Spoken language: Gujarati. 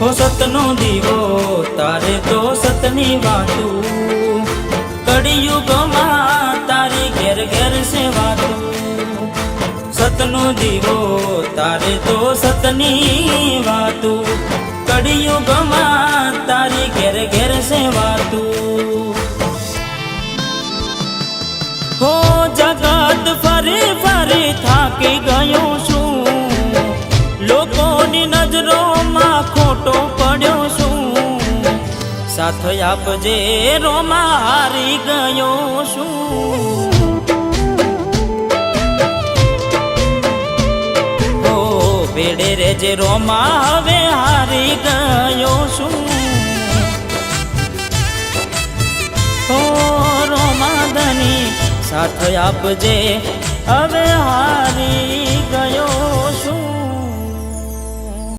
હો સતનો દીવો તારે તો સતની વાતું, કળિયુગમાં તારી ઘેર ઘેર સેવાતું. સતનો દીવો તારે તો સતની વાતું, કળિયુગમાં તારી ઘેર ઘેર સેવાતું. હો જગત ફરી ફરી થાકી ગયો છું, લોકોની નજરોમાં ખોટો પડ્યો છું. સાથ આપજે રોમાં હારી ગયો છું. હો ભેડે રેજે રોમાં હવે હારી ગયો છું. હો રોમાદની સાથ આપજે હવે હારી ગયો